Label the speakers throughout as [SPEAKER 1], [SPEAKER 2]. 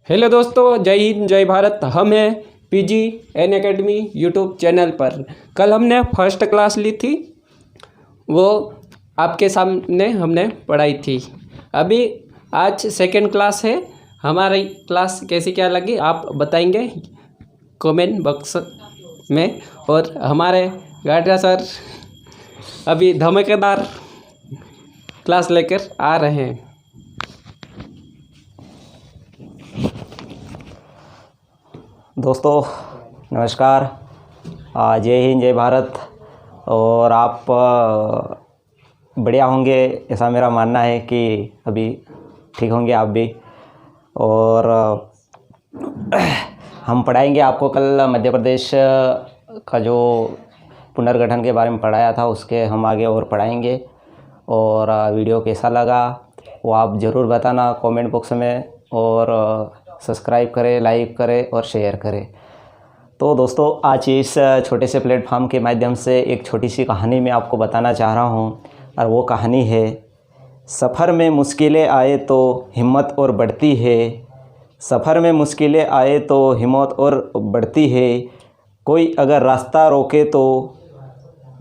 [SPEAKER 1] Hello दोस्तों, जय हिंद जय भारत। हम हैं PG N academy YouTube channel पर। कल हमने फर्स्ट क्लास ली थी, वो आपके सामने हमने पढ़ाई थी। अभी आज सेकंड क्लास है। हमारी क्लास कैसी क्या लगी आप बताएंगे कमेंट बॉक्स में। और हमारे गाडिया सर अभी धमाकेदार क्लास लेकर आ रहे हैं।
[SPEAKER 2] दोस्तों नमस्कार, जय हिंद जय भारत। और आप बढ़िया होंगे ऐसा मेरा मानना है कि अभी ठीक होंगे आप भी। और हम पढ़ाएंगे आपको कल मध्य प्रदेश का जो पुनर्गठन के बारे में पढ़ाया था उसके हम आगे और पढ़ाएंगे। और वीडियो कैसा लगा वो आप ज़रूर बताना कमेंट बॉक्स में, और सब्सक्राइब करें, लाइक करें और शेयर करें। तो दोस्तों आज इस छोटे से प्लेटफॉर्म के माध्यम से एक छोटी सी कहानी मैं आपको बताना चाह रहा हूँ। और वो कहानी है, सफ़र में मुश्किलें आए तो हिम्मत और बढ़ती है। सफ़र में मुश्किलें आए तो हिम्मत और बढ़ती है। कोई अगर रास्ता रोके तो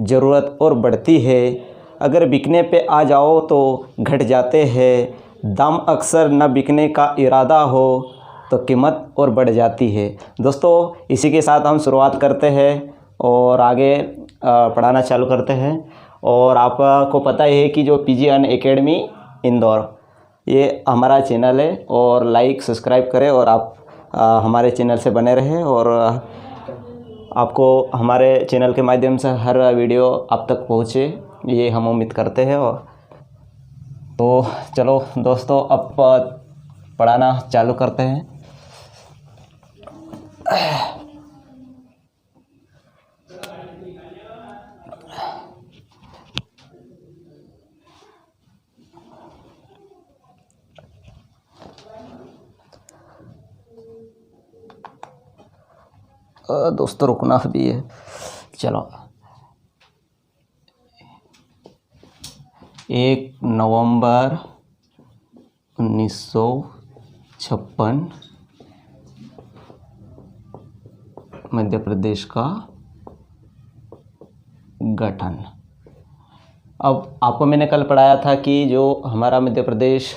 [SPEAKER 2] ज़रूरत और बढ़ती है। अगर बिकने पे आ जाओ तो घट जाते हैं। दाम अक्सर न बिकने का इरादा हो तो कीमत और बढ़ जाती है। दोस्तों इसी के साथ हम शुरुआत करते हैं और आगे पढ़ाना चालू करते हैं। और आपको पता ही है कि जो पीजी एन एकेडमी इंदौर ये हमारा चैनल है, और लाइक सब्सक्राइब करें और आप हमारे चैनल से बने रहें। और आपको हमारे चैनल के माध्यम से हर वीडियो आप तक पहुँचे ये हम उम्मीद करते हैं। और तो चलो दोस्तों अब पढ़ाना चालू करते हैं। दोस्तों रुकना भी है। चलो 1 नवंबर 1956 मध्य प्रदेश का गठन। अब आपको मैंने कल पढ़ाया था कि जो हमारा मध्य प्रदेश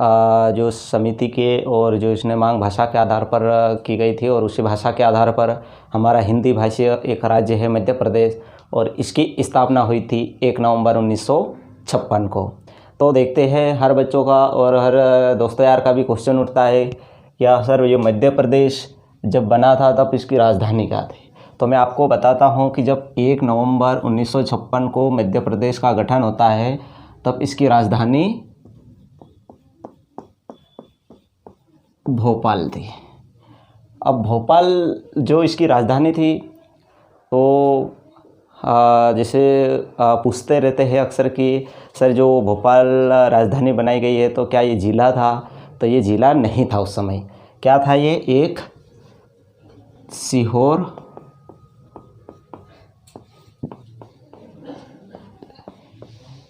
[SPEAKER 2] जो समिति के और जो इसने मांग भाषा के आधार पर की गई थी, और उसी भाषा के आधार पर हमारा हिंदी भाषीय एक राज्य है मध्य प्रदेश, और इसकी स्थापना हुई थी 1 नवंबर 1956 को। तो देखते हैं हर बच्चों का और हर दोस्तों यार का भी क्वेश्चन उठता है, क्या सर ये मध्य प्रदेश जब बना था तब इसकी राजधानी क्या थी। तो मैं आपको बताता हूँ कि जब 1 नवंबर 1956 को मध्य प्रदेश का गठन होता है तब इसकी राजधानी भोपाल थी। अब भोपाल जो इसकी राजधानी थी, तो जैसे पूछते रहते हैं अक्सर कि सर जो भोपाल राजधानी बनाई गई है तो क्या ये ज़िला था। तो ये ज़िला नहीं था उस समय। क्या था ये, एक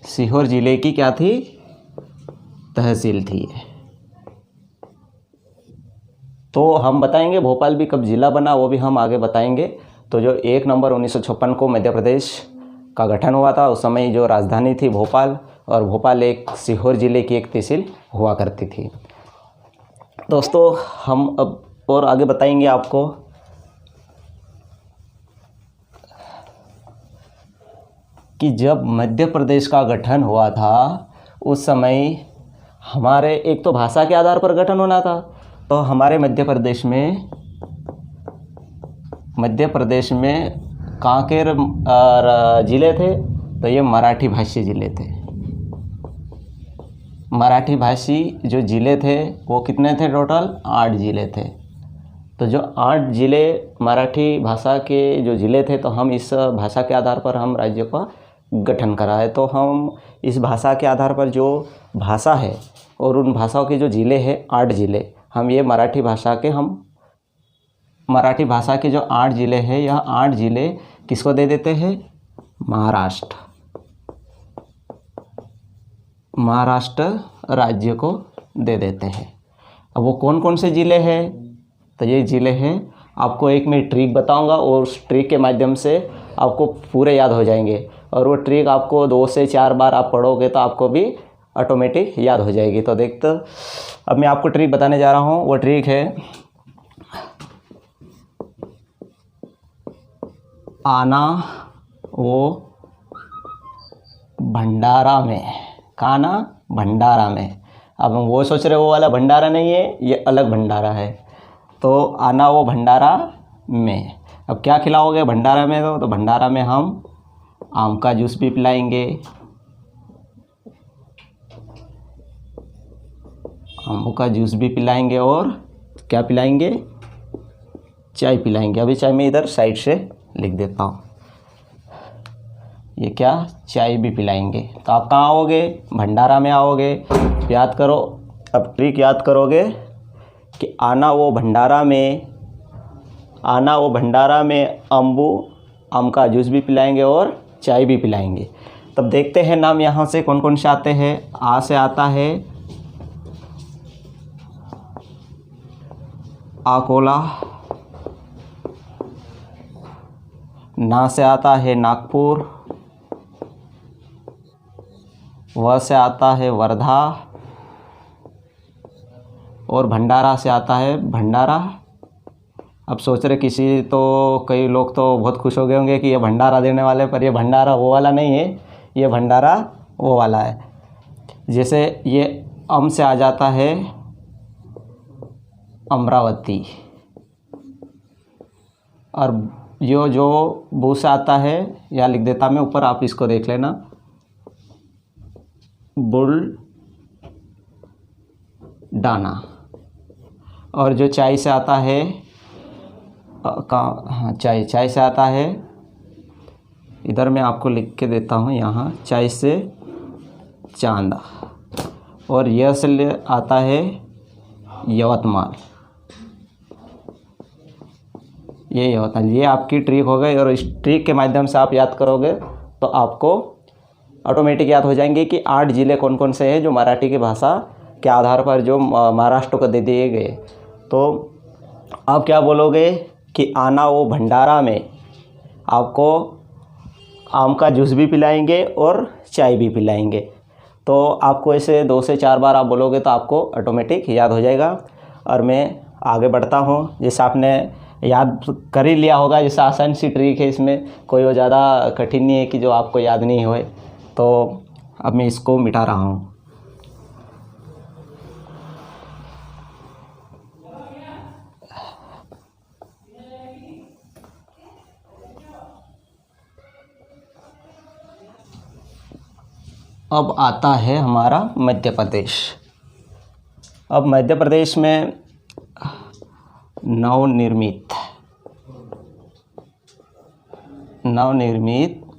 [SPEAKER 2] सीहोर ज़िले की क्या थी, तहसील थी। तो हम बताएंगे भोपाल भी कब ज़िला बना वो भी हम आगे बताएंगे। तो जो 1 नवंबर 1956 को मध्य प्रदेश का गठन हुआ था उस समय जो राजधानी थी भोपाल, और भोपाल एक सीहोर ज़िले की एक तहसील हुआ करती थी। दोस्तों हम अब और आगे बताएंगे आपको कि जब मध्य प्रदेश का गठन हुआ था उस समय हमारे एक तो भाषा के आधार पर गठन होना था। तो हमारे मध्य प्रदेश में कांकेर ज़िले थे, तो ये मराठी भाषी ज़िले थे। मराठी भाषी जो ज़िले थे वो कितने थे, टोटल 8 ज़िले थे। तो जो 8 ज़िले मराठी भाषा के जो ज़िले थे, तो हम इस भाषा के आधार पर हम राज्य का गठन करा है। तो हम इस भाषा के आधार पर जो भाषा है और उन भाषाओं के जो ज़िले हैं 8 ज़िले, हम ये मराठी भाषा के जो 8 ज़िले हैं, यह 8 ज़िले किसको दे देते हैं, महाराष्ट्र राज्य को दे देते हैं। अब वो कौन कौन से ज़िले हैं, तो ये ज़िले हैं, आपको एक मैं ट्रिक बताऊंगा और उस ट्रिक के माध्यम से आपको पूरे याद हो जाएंगे। और वो ट्रिक आपको 2 से 4 बार आप पढ़ोगे तो आपको भी ऑटोमेटिक याद हो जाएगी। तो देखते, अब मैं आपको ट्रिक बताने जा रहा हूँ। वो ट्रिक है आना वो भंडारा में, खाना भंडारा में। अब हम वो सोच रहे वो वाला भंडारा नहीं है, ये अलग भंडारा है। तो आना वो भंडारा में, अब क्या खिलाओगे भंडारा में? तो भंडारा में हम आम का जूस भी पिलाएंगे, आम का जूस भी पिलाएंगे, और क्या पिलाएंगे? चाय पिलाएंगे। अभी चाय मैं इधर साइड से लिख देता हूँ। ये क्या? चाय भी पिलाएंगे। तो आप कहाँ आओगे? भंडारा में आओगे। याद करो, अब ट्रिक याद करोगे कि आना वो भंडारा में, आना वो भंडारा में अम्बू आम का जूस भी पिलाएंगे और चाय भी पिलाएंगे। तब देखते हैं नाम यहाँ से कौन कौन से आते हैं। आ से आता है आकोला, ना से आता है नागपुर, व से आता है वर्धा, और भंडारा से आता है भंडारा। अब सोच रहे किसी, तो कई लोग तो बहुत खुश हो गए होंगे कि ये भंडारा देने वाले, पर ये भंडारा वो वाला नहीं है, ये भंडारा वो वाला है। जैसे ये अम से आ जाता है अमरावती, और जो बू से आता है, या लिख देता मैं ऊपर, आप इसको देख लेना, बुलडाना। और जो चाय से आता है, हाँ चाय से आता है, इधर मैं आपको लिख के देता हूँ यहाँ, चाय से चांदा। और यह से आता है यवतमाल, ये होता है। ये आपकी ट्रिक हो गई, और इस ट्रिक के माध्यम से आप याद करोगे तो आपको ऑटोमेटिक याद हो जाएंगे कि 8 ज़िले कौन कौन से हैं जो मराठी की भाषा के आधार पर जो महाराष्ट्र को दे दिए गए। तो आप क्या बोलोगे कि आना वो भंडारा में आपको आम का जूस भी पिलाएंगे और चाय भी पिलाएंगे। तो आपको ऐसे 2 से 4 बार आप बोलोगे तो आपको ऑटोमेटिक याद हो जाएगा। और मैं आगे बढ़ता हूँ। जैसे आपने याद कर ही लिया होगा, जैसे आसान सी ट्रिक है, इसमें कोई वो ज़्यादा कठिन नहीं है कि जो आपको याद नहीं होए। तो अब मैं इसको मिटा रहा हूँ। अब आता है हमारा मध्य प्रदेश। अब मध्य प्रदेश में नवनिर्मित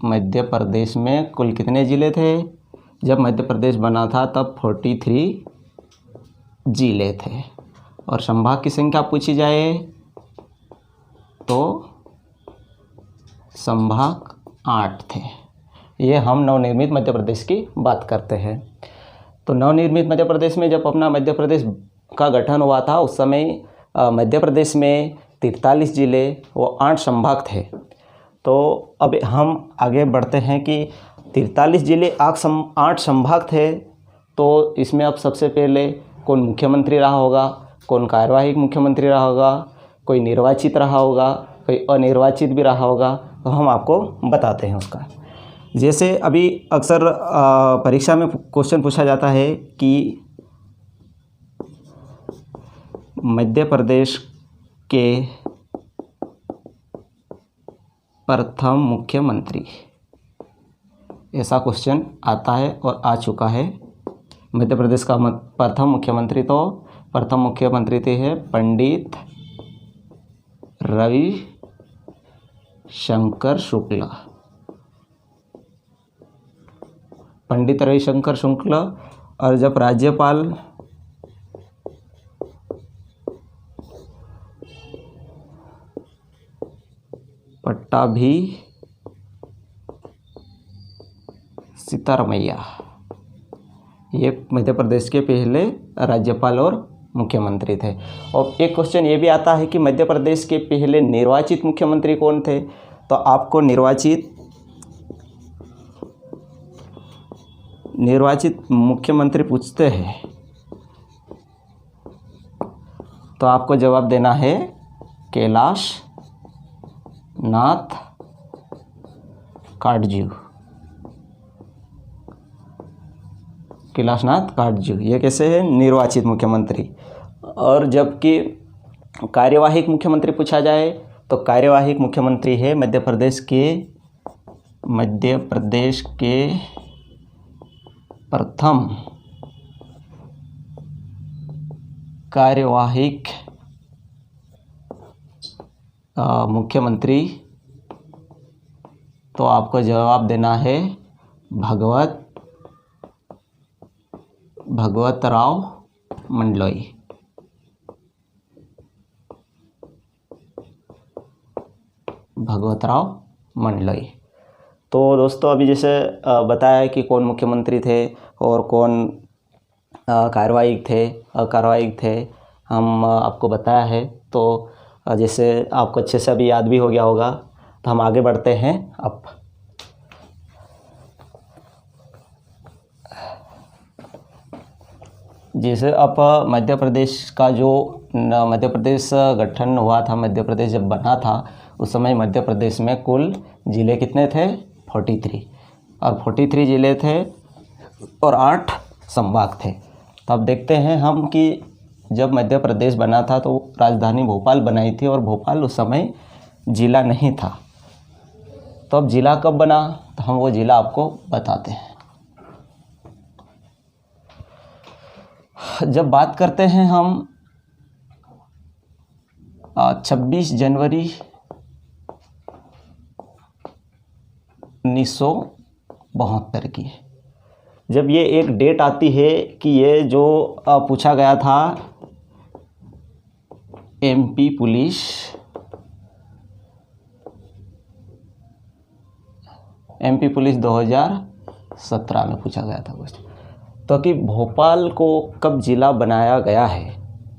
[SPEAKER 2] मध्य प्रदेश में कुल कितने ज़िले थे? जब मध्य प्रदेश बना था तब 43 ज़िले थे। और संभाग की संख्या पूछी जाए तो संभाग 8 थे। ये हम नवनिर्मित मध्य प्रदेश की बात करते हैं। तो नवनिर्मित मध्य प्रदेश में जब अपना मध्य प्रदेश का गठन हुआ था, उस समय मध्य प्रदेश में 43 ज़िले व 8 संभाग थे। तो अब हम आगे बढ़ते हैं कि 43 ज़िले 8 संभाग थे। तो इसमें अब सबसे पहले कौन मुख्यमंत्री रहा होगा, कौन कार्यवाही मुख्यमंत्री रहा होगा, कोई निर्वाचित रहा होगा, कोई अनिर्वाचित भी रहा होगा। तो हम आपको बताते हैं उसका। जैसे अभी अक्सर परीक्षा में क्वेश्चन पूछा जाता है कि मध्य प्रदेश के प्रथम मुख्यमंत्री, ऐसा क्वेश्चन आता है और आ चुका है। मध्य प्रदेश का प्रथम मुख्यमंत्री, तो प्रथम मुख्यमंत्री थे है पंडित रविशंकर शुक्ला। पंडित रविशंकर शुक्ला। और जब राज्यपाल पट्टाभी सिद्धारमैया, ये मध्य प्रदेश के पहले राज्यपाल और मुख्यमंत्री थे। और एक क्वेश्चन ये भी आता है कि मध्य प्रदेश के पहले निर्वाचित मुख्यमंत्री कौन थे। तो आपको निर्वाचित मुख्यमंत्री पूछते हैं तो आपको जवाब देना है कैलाश नाथ काटजू। कैलाशनाथ काटजू ये कैसे है निर्वाचित मुख्यमंत्री। और जबकि कार्यवाहिक मुख्यमंत्री पूछा जाए तो कार्यवाहिक मुख्यमंत्री है मध्य प्रदेश के प्रथम कार्यवाहिक मुख्यमंत्री। तो आपको जवाब देना है भगवतराव मंडलोई। भगवतराव मंडलोई। तो दोस्तों अभी जैसे बताया कि कौन मुख्यमंत्री थे और कौन कार्यवाहिक थे अकार्यवाहिक थे, हम आपको बताया है। तो जैसे आपको अच्छे से अभी याद भी हो गया होगा, तो हम आगे बढ़ते हैं। अब जैसे अब मध्य प्रदेश का जो मध्य प्रदेश गठन हुआ था, मध्य प्रदेश जब बना था उस समय मध्य प्रदेश में कुल ज़िले कितने थे 43, और 43 ज़िले थे और 8 संभाग थे। तो अब देखते हैं हम कि जब मध्य प्रदेश बना था तो राजधानी भोपाल बनाई थी और भोपाल उस समय ज़िला नहीं था। तो अब ज़िला कब बना, तो हम वो ज़िला आपको बताते हैं। जब बात करते हैं हम 26 जनवरी 1972 की, जब ये एक डेट आती है कि ये जो पूछा गया था एमपी पुलिस 2017 में पूछा गया था क्वेश्चन। तो कि भोपाल को कब ज़िला बनाया गया है,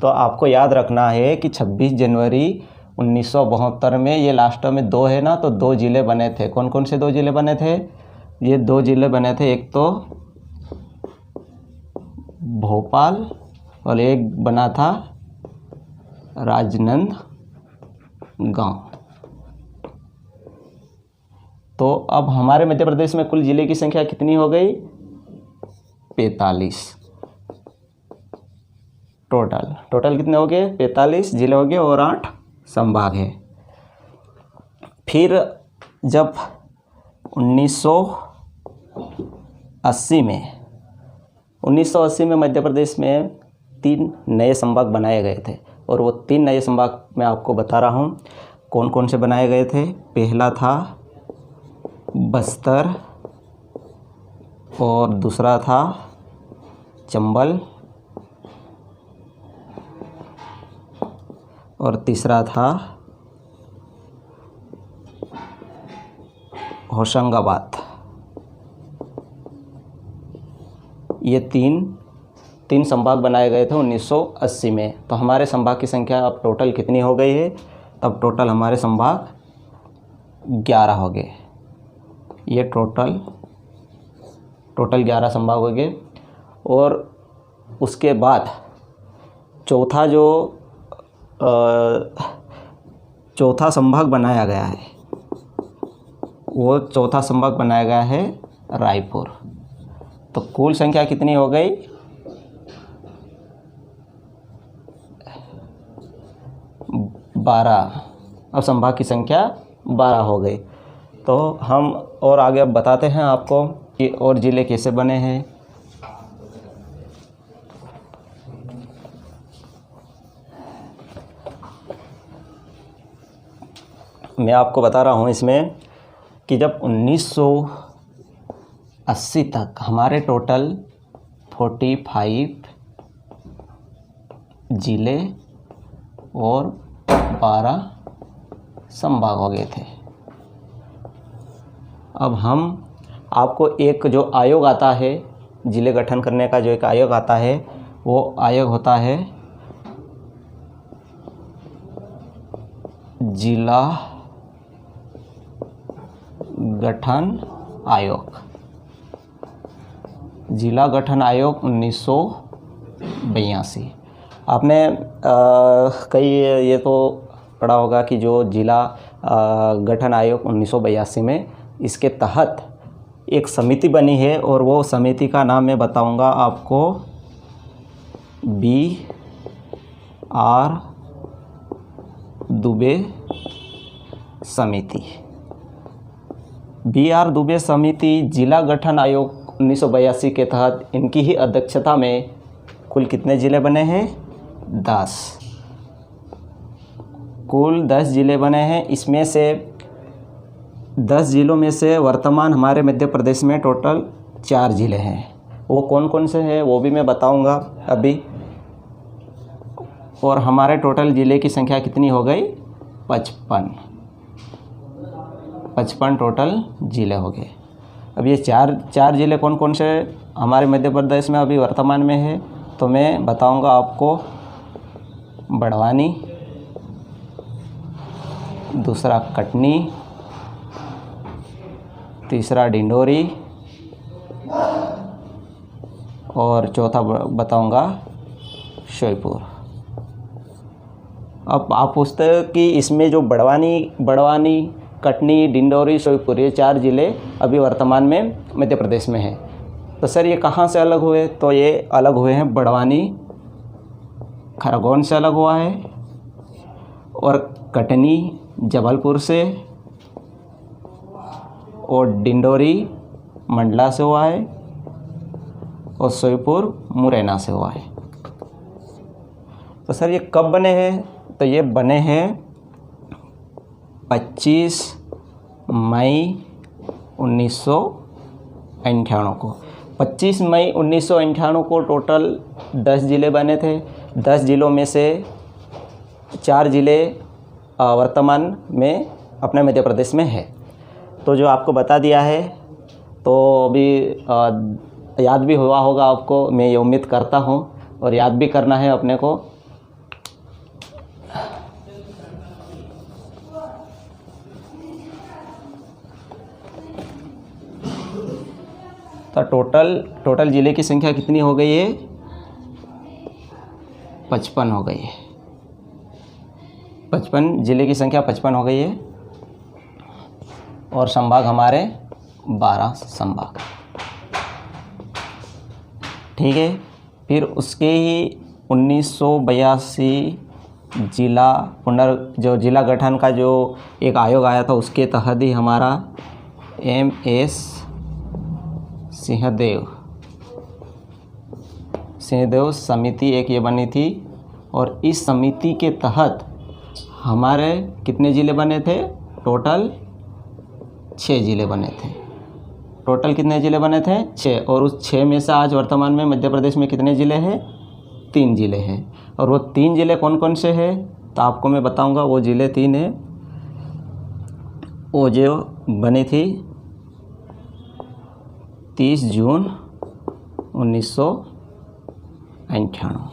[SPEAKER 2] तो आपको याद रखना है कि 26 जनवरी 1972 में, ये लास्ट में 2 है ना, तो 2 ज़िले बने थे। कौन कौन से 2 ज़िले बने थे, ये 2 ज़िले बने थे, एक तो भोपाल और एक बना था राजनांदगांव। तो अब हमारे मध्य प्रदेश में कुल ज़िले की संख्या कितनी हो गई 45। टोटल कितने हो गए 45 ज़िले हो गए और 8 संभाग है। फिर जब 1980 में मध्य प्रदेश में 3 नए संभाग बनाए गए थे, और वो 3 नए संभाग मैं आपको बता रहा हूँ कौन कौन से बनाए गए थे। पहला था बस्तर, और दूसरा था चंबल, और तीसरा था होशंगाबाद। ये तीन संभाग बनाए गए थे 1980 में। तो हमारे संभाग की संख्या अब टोटल कितनी हो गई है, तब टोटल हमारे संभाग 11 हो गए। ये टोटल 11 संभाग हो गए। और उसके बाद चौथा संभाग बनाया गया है, वो चौथा संभाग बनाया गया है रायपुर। तो कुल संख्या कितनी हो गई 12। अब संभाग की संख्या 12 हो गई। तो हम और आगे अब बताते हैं आपको कि और ज़िले कैसे बने हैं। मैं आपको बता रहा हूँ इसमें कि जब 1980 तक हमारे टोटल 45 ज़िले और 12 संभाग हो गए थे। अब हम आपको एक जो आयोग आता है ज़िले गठन करने का, जो एक आयोग आता है, वो आयोग होता है जिला गठन आयोग, जिला गठन आयोग 1982। आपने कई ये तो पढ़ा होगा कि जो जिला गठन आयोग 1982 में, इसके तहत एक समिति बनी है और वो समिति का नाम मैं बताऊंगा आपको, BR दुबे समिति। BR दुबे समिति जिला गठन आयोग 1982 के तहत इनकी ही अध्यक्षता में कुल कितने ज़िले बने हैं? 10। कुल 10 ज़िले बने हैं। इसमें से 10 ज़िलों में से वर्तमान हमारे मध्य प्रदेश में टोटल 4 ज़िले हैं। वो कौन कौन से हैं वो भी मैं बताऊंगा अभी। और हमारे टोटल ज़िले की संख्या कितनी हो गई? 55 टोटल ज़िले हो गए। अब ये चार ज़िले कौन कौन से हमारे मध्य प्रदेश में अभी वर्तमान में है, तो मैं बताऊंगा आपको। बड़वानी, दूसरा कटनी, तीसरा डिंडोरी और चौथा बताऊंगा श्योपुर। अब आप पूछते हैं कि इसमें जो बड़वानी, कटनी, डिंडोरी, श्योपुर, ये 4 ज़िले अभी वर्तमान में मध्य प्रदेश में हैं। तो सर ये कहाँ से अलग हुए? तो ये अलग हुए हैं, बड़वानी खरगोन से अलग हुआ है, और कटनी जबलपुर से, और डिंडोरी मंडला से हुआ है, और श्योपुर मुरैना से हुआ है। तो सर ये कब बने हैं? तो ये बने हैं 25 मई 1998 को। 25 मई 1998 को टोटल 10 ज़िले बने थे। 10 ज़िलों में से 4 ज़िले वर्तमान में अपने मध्य प्रदेश में है। तो जो आपको बता दिया है, तो अभी याद भी हुआ होगा आपको, मैं ये उम्मीद करता हूँ, और याद भी करना है अपने को। तो टोटल ज़िले की संख्या कितनी हो गई है? 55 हो गई है। 55 ज़िले की संख्या 55 हो गई है, और संभाग हमारे 12 संभाग। ठीक है। फिर उसके ही 1982 जो जिला गठन का जो एक आयोग आया था, उसके तहत ही हमारा MS सिंहदेव समिति एक ये बनी थी। और इस समिति के तहत हमारे कितने ज़िले बने थे? टोटल 6 ज़िले बने थे। टोटल कितने ज़िले बने थे? 6। और उस 6 में से आज वर्तमान में मध्य प्रदेश में कितने ज़िले हैं? 3 ज़िले हैं। और वो 3 ज़िले कौन कौन से हैं? तो आपको मैं बताऊंगा। वो ज़िले 3 हैं। वो जो बनी थी 30 जून 1998।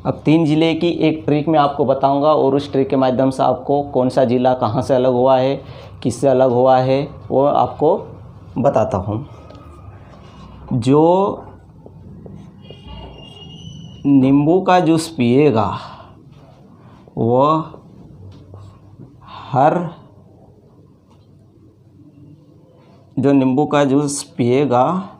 [SPEAKER 2] अब 3 ज़िले की एक ट्रिक मैं आपको बताऊंगा, और उस ट्रिक के माध्यम से आपको कौन सा ज़िला कहाँ से अलग हुआ है, किससे अलग हुआ है, वो आपको बताता हूँ। जो नींबू का जूस पिएगा वह जो नींबू का जूस पिएगा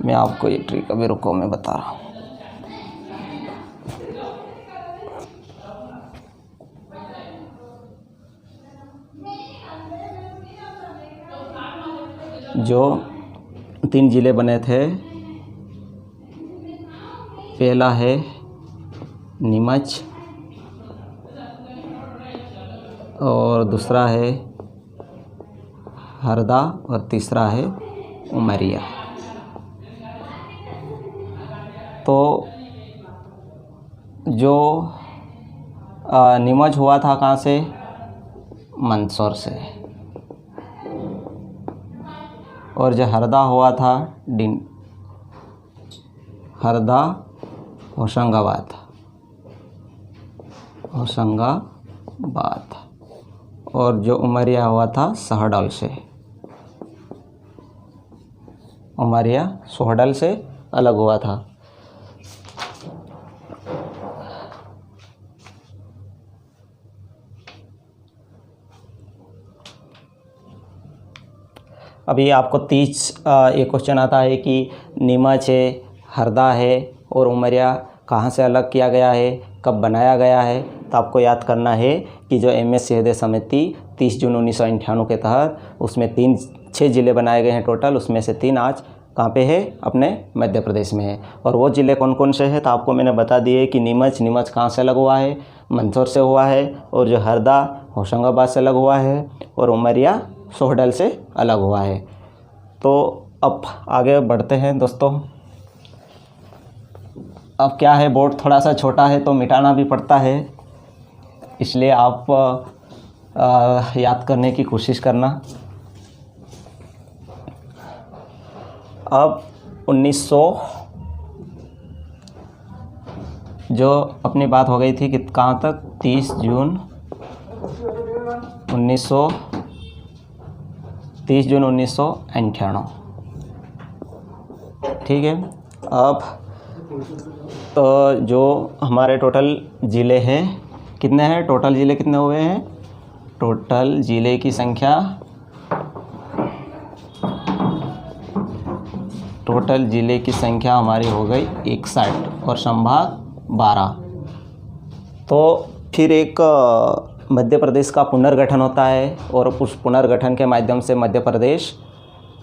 [SPEAKER 2] मैं आपको ये ट्रिक अभी रुको, मैं बता रहा हूँ। जो 3 ज़िले बने थे, पहला है नीमच, और दूसरा है हरदा, और तीसरा है उमरिया। तो जो नीमच हुआ था कहाँ से? मंदसौर से। और जो हरदा हुआ था हरदा होशंगाबाद और जो उमरिया हुआ था सहडल से, उमरिया सोहडल से अलग हुआ था। अभी आपको 30 एक क्वेश्चन आता है कि नीमच है, हरदा है और उमरिया कहाँ से अलग किया गया है, कब बनाया गया है। तो आपको याद करना है कि जो MS सिंहदेव समिति 30 जून 1998 के तहत उसमें 6 ज़िले बनाए गए हैं टोटल, उसमें से 3 आज कहाँ पे है, अपने मध्य प्रदेश में है। और वो ज़िले कौन कौन से हैं तो आपको मैंने बता दिए कि नीमच कहाँ से अलग हुआ है, मंदसौर से हुआ है, और जो हरदा होशंगाबाद से अलग हुआ है, और उमरिया सोहडल से अलग हुआ है। तो अब आगे बढ़ते हैं दोस्तों। अब क्या है, बोर्ड थोड़ा सा छोटा है तो मिटाना भी पड़ता है, इसलिए आप याद करने की कोशिश करना। अब 1900 जो अपनी बात हो गई थी कि कहाँ तक, 30 जून 1998, ठीक है। अब तो जो हमारे टोटल ज़िले हैं कितने हैं, टोटल ज़िले कितने हुए हैं, टोटल ज़िले की संख्या, टोटल ज़िले की संख्या हमारी हो गई 61 और संभाग 12। तो फिर एक मध्य प्रदेश का पुनर्गठन होता है और उस पुनर्गठन के माध्यम से मध्य प्रदेश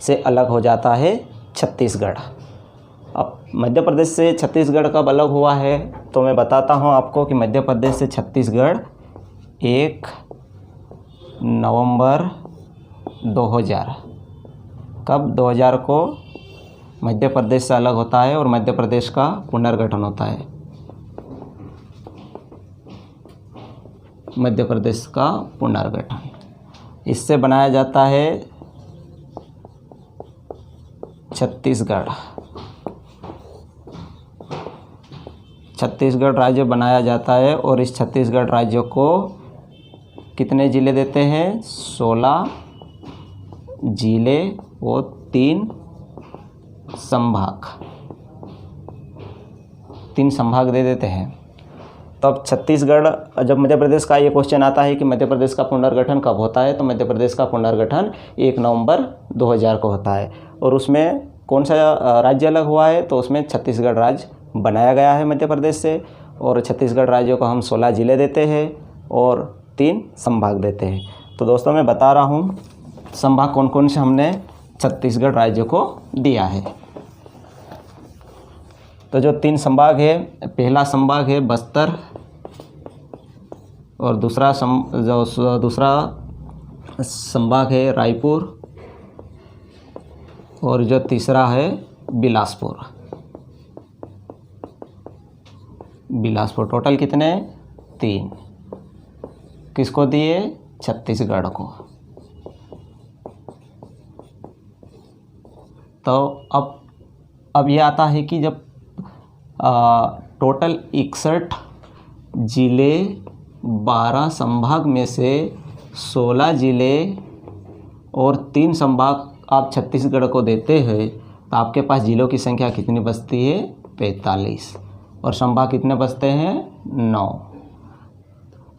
[SPEAKER 2] से अलग हो जाता है छत्तीसगढ़। अब मध्य प्रदेश से छत्तीसगढ़ कब अलग हुआ है तो मैं बताता हूँ आपको कि मध्य प्रदेश से छत्तीसगढ़ 1 नवंबर 2000, कब, 2000 को मध्य प्रदेश से अलग होता है और मध्य प्रदेश का पुनर्गठन होता है। मध्य प्रदेश का पुनर्गठन इससे बनाया जाता है छत्तीसगढ़ राज्य बनाया जाता है। और इस छत्तीसगढ़ राज्य को कितने ज़िले देते हैं, 16 ज़िले और 3 संभाग दे देते हैं। तब छत्तीसगढ़, जब मध्य प्रदेश का ये क्वेश्चन आता है कि मध्य प्रदेश का पुनर्गठन कब होता है, तो मध्य प्रदेश का पुनर्गठन 1 नवंबर 2000 को होता है। और उसमें कौन सा राज्य अलग हुआ है, तो उसमें छत्तीसगढ़ राज्य बनाया गया है मध्य प्रदेश से। और छत्तीसगढ़ राज्यों को हम 16 ज़िले देते हैं और 3 संभाग देते हैं। तो दोस्तों मैं बता रहा हूँ संभाग कौन कौन से हमने छत्तीसगढ़ राज्य को दिया है। तो जो 3 संभाग है, पहला संभाग है बस्तर, और दूसरा संभाग है रायपुर, और जो तीसरा है बिलासपुर। टोटल कितने, 3 किसको दिए, छत्तीसगढ़ को। तो अब ये आता है कि जब टोटल 61 ज़िले 12 संभाग में से 16 ज़िले और 3 संभाग आप छत्तीसगढ़ को देते हैं, तो आपके पास ज़िलों की संख्या कितनी बचती है, 45, और संभाग कितने बचते हैं, 9।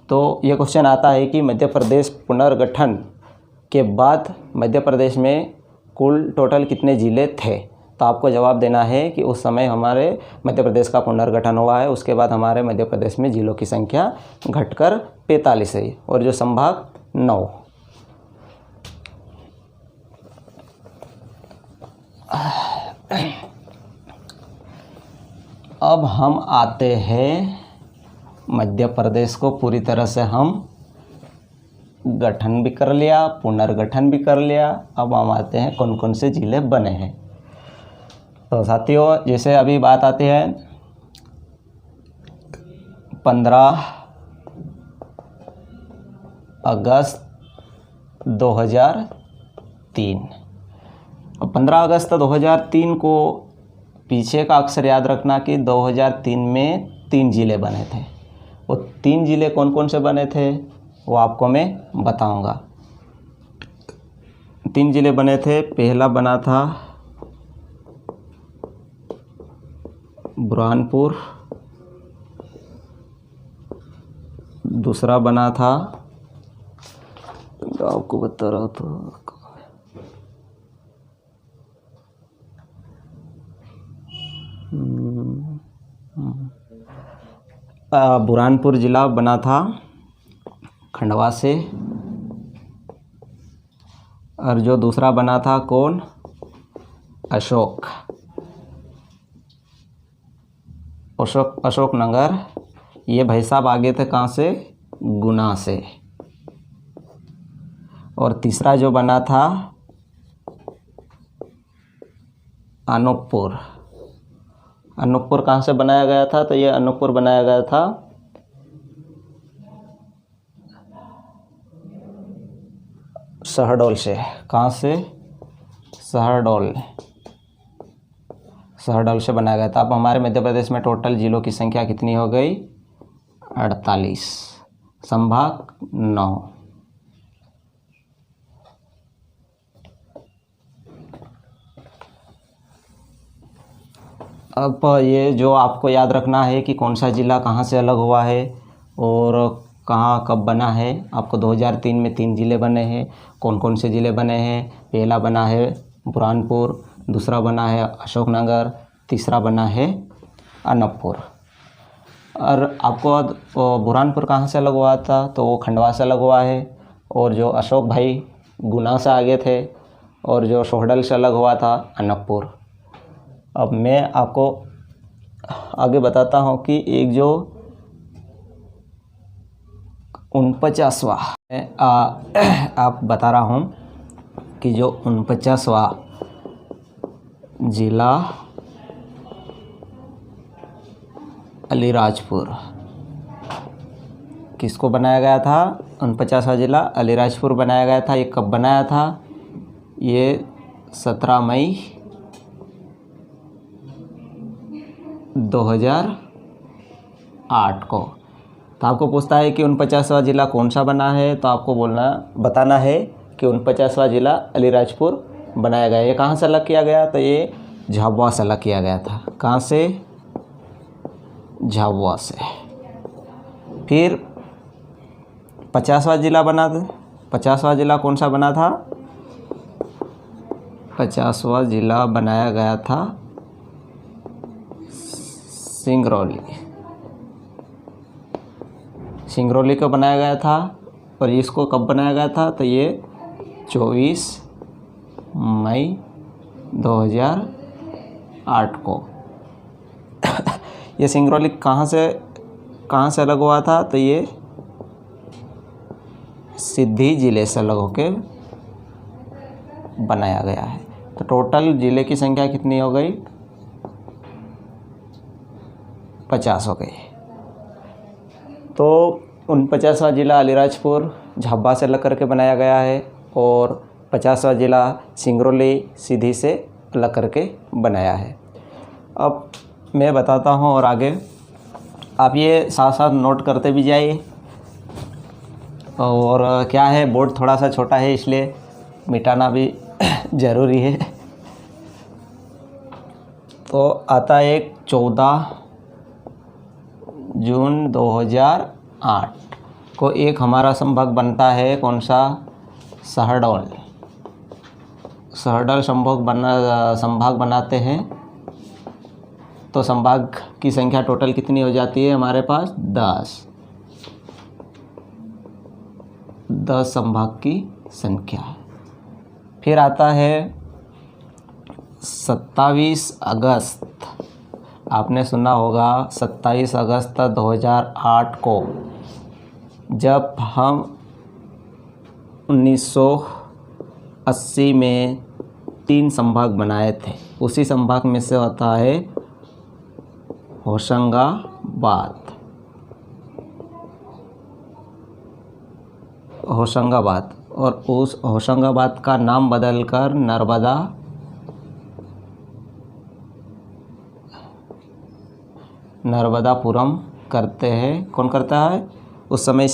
[SPEAKER 2] तो ये क्वेश्चन आता है कि मध्य प्रदेश पुनर्गठन के बाद मध्य प्रदेश में कुल टोटल कितने ज़िले थे। तो आपको जवाब देना है कि उस समय हमारे मध्य प्रदेश का पुनर्गठन हुआ है, उसके बाद हमारे मध्य प्रदेश में ज़िलों की संख्या घटकर 45 है और जो संभाग 9। अब हम आते हैं मध्य प्रदेश को पूरी तरह से हम गठन भी कर लिया, पुनर्गठन भी कर लिया। अब हम आते हैं कौन कौन से ज़िले बने हैं। तो साथियों जैसे अभी बात आती है 15 अगस्त 2003, और 15 अगस्त 2003 को पीछे का अक्षर याद रखना कि 2003 में 3 ज़िले बने थे। वो 3 ज़िले कौन कौन से बने थे वो आपको मैं बताऊंगा। 3 ज़िले बने थे। पहला बना था बुरहानपुर, दूसरा बना था, आपको बता रहा तो बुरहानपुर ज़िला बना था खंडवा से, और जो दूसरा बना था कौन, अशोकनगर। ये भाई साहब आगे थे कहाँ से, गुना से। और तीसरा जो बना था अनूपपुर। अनूपपुर कहाँ से बनाया गया था, तो ये अनूपपुर बनाया गया था शहडोल से। कहाँ से, शहडोल से बनाया गया था। अब हमारे मध्य प्रदेश में टोटल जिलों की संख्या कितनी हो गई, 48, संभाग 9। अब ये जो आपको याद रखना है कि कौन सा ज़िला कहाँ से अलग हुआ है और कहाँ कब बना है। आपको 2003 में 3 ज़िले बने हैं। कौन कौन से ज़िले बने हैं, पहला बना है बुरहानपुर, दूसरा बना है अशोकनगर, तीसरा बना है अनूपपुर। और आपको बुरहानपुर कहाँ से अलग हुआ था, तो वो खंडवा से अलग हुआ है। और जो अशोक भाई गुना से आगे थे, और जो शहडोल से अलग हुआ था अनूपपुर। अब मैं आपको आगे बताता हूँ कि एक जो 49वां आप बता रहा हूँ कि जो 49वां ज़िला अलीराजपुर किसको बनाया गया था, 49वां ज़िला अलीराजपुर बनाया गया था। ये कब बनाया था, ये 17 मई 2008 को। तो आपको पूछता है कि 49वां ज़िला कौन सा बना है, तो आपको बताना है कि 49वां ज़िला अलीराजपुर बनाया गया। ये कहाँ से अलग किया गया, तो ये झाबुआ से अलग किया गया था। कहाँ से, झाबुआ से। फिर 50वां ज़िला बना था। 50वां ज़िला कौन सा बना था, 50वां ज़िला बनाया गया था सिंगरौली को बनाया गया था। और इसको कब बनाया गया था, तो ये 24 मई 2008 को। ये सिंगरौली कहाँ से अलग हुआ था, तो ये सिद्धि ज़िले से अलग होके बनाया गया है। तो टोटल ज़िले की संख्या कितनी हो गई, 50 हो गई। तो 49वां ज़िला अलीराजपुर झाबुआ से अलग करके बनाया गया है, और 50वां ज़िला सिंगरौली सीधी से अलग करके बनाया है। अब मैं बताता हूँ, और आगे आप ये साथ साथ नोट करते भी जाइए। और क्या है, बोर्ड थोड़ा सा छोटा है इसलिए मिटाना भी ज़रूरी है। तो आता है एक 14 जून 2008 को एक हमारा संभाग बनता है, कौन सा, शहडोल संभाग बनाते हैं। तो संभाग की संख्या टोटल कितनी हो जाती है हमारे पास, 10 संभाग की संख्या। फिर आता है 27 अगस्त, आपने सुना होगा 27 अगस्त 2008 को, जब हम 1980 में 3 संभाग बनाए थे। उसी संभाग में से होता है होशंगाबाद, और उस होशंगाबाद का नाम बदलकर नर्मदा नर्मदापुरम करते हैं। कौन करता है? उस समय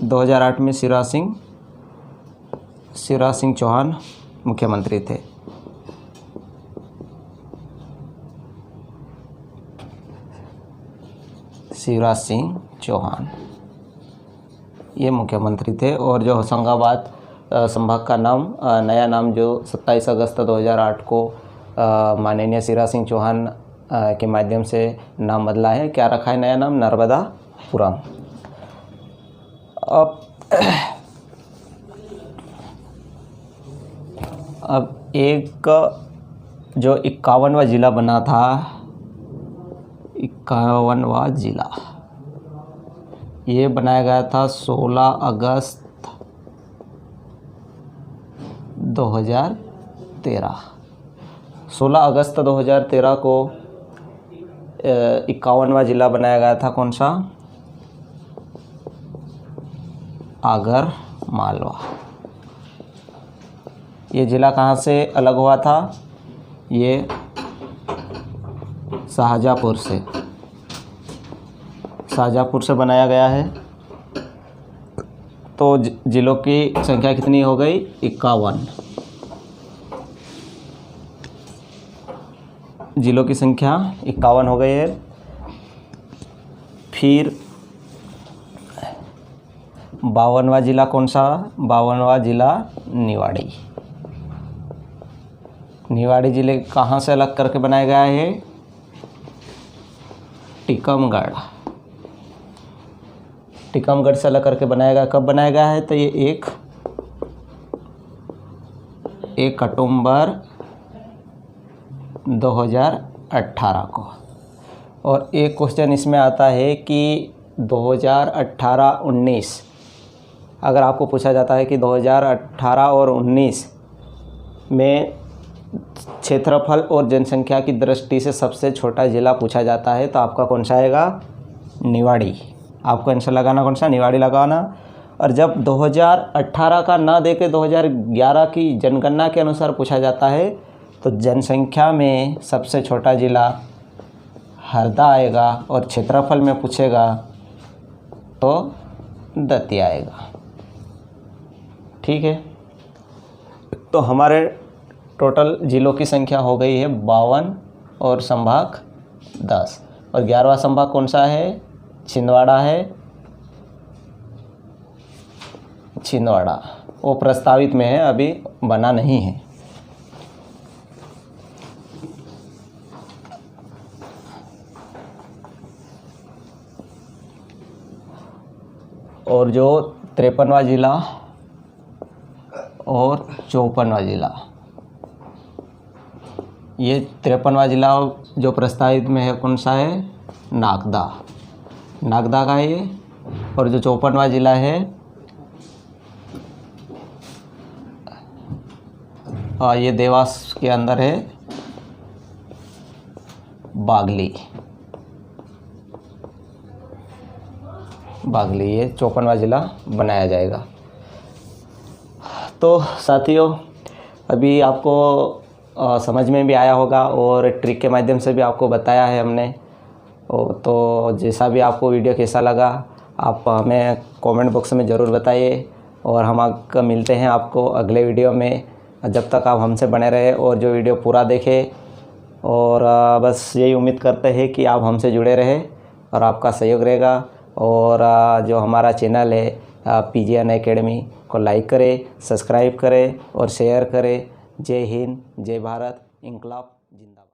[SPEAKER 2] 2008 में शिवराज सिंह चौहान मुख्यमंत्री थे। शिवराज सिंह चौहान ये मुख्यमंत्री थे। और जो होशंगाबाद संभाग का नाम नया नाम जो 27 अगस्त 2008 को माननीय शिवराज सिंह चौहान के माध्यम से नाम बदला है। क्या रखा है नया नाम? नर्मदापुरम। अब एक जो 51वां ज़िला बना था, 51वां ज़िला ये बनाया गया था 16 अगस्त 2013। 16 अगस्त 2013 को 51वां ज़िला बनाया गया था। कौन सा? आगर मालवा। ये ज़िला कहाँ से अलग हुआ था? ये शाहजहाँपुर से बनाया गया है। तो ज़िलों की संख्या कितनी हो गई? 51। ज़िलों की संख्या 51 हो गई है। फिर 52वां ज़िला कौन सा? 52वां ज़िला निवाड़ी। निवाड़ी ज़िले कहाँ से अलग करके बनाया गया है? टीकमगढ़ से अलग करके बनाया गया। कब बनाया गया है? तो ये 1 अक्टूबर 2018 को। और एक क्वेश्चन इसमें आता है कि 2018-19 अगर आपको पूछा जाता है कि 2018 और 19 में क्षेत्रफल और जनसंख्या की दृष्टि से सबसे छोटा ज़िला पूछा जाता है तो आपका कौन सा आएगा? निवाड़ी। आपको आंसर लगाना कौन सा? निवाड़ी लगाना। और जब 2018 का ना देके 2011 की जनगणना के अनुसार पूछा जाता है तो जनसंख्या में सबसे छोटा ज़िला हरदा आएगा और क्षेत्रफल में पूछेगा तो दतिया आएगा। ठीक है, तो हमारे टोटल ज़िलों की संख्या हो गई है 52 और संभाग 10। और 11वां संभाग कौन सा है? छिंदवाड़ा है। छिंदवाड़ा वो प्रस्तावित में है, अभी बना नहीं है। और जो 53वां ज़िला और 54वां ज़िला, ये 53वां ज़िला जो प्रस्तावित में है कौन सा है? नागदा का है ये। और जो 54वां ज़िला है ये देवास के अंदर है, बागली। ये 54वां ज़िला बनाया जाएगा। तो साथियों, अभी आपको समझ में भी आया होगा और ट्रिक के माध्यम से भी आपको बताया है हमने। तो जैसा भी आपको वीडियो कैसा लगा आप हमें कमेंट बॉक्स में ज़रूर बताइए। और हम आपको मिलते हैं आपको अगले वीडियो में। जब तक आप हमसे बने रहे और जो वीडियो पूरा देखें। और बस यही उम्मीद करते हैं कि आप हमसे जुड़े रहे और आपका सहयोग रहेगा। और जो हमारा चैनल है PG अनअकैडमी को लाइक करें, सब्सक्राइब करें और शेयर करें। जय हिंद, जय भारत, इंकलाब जिंदाबाद।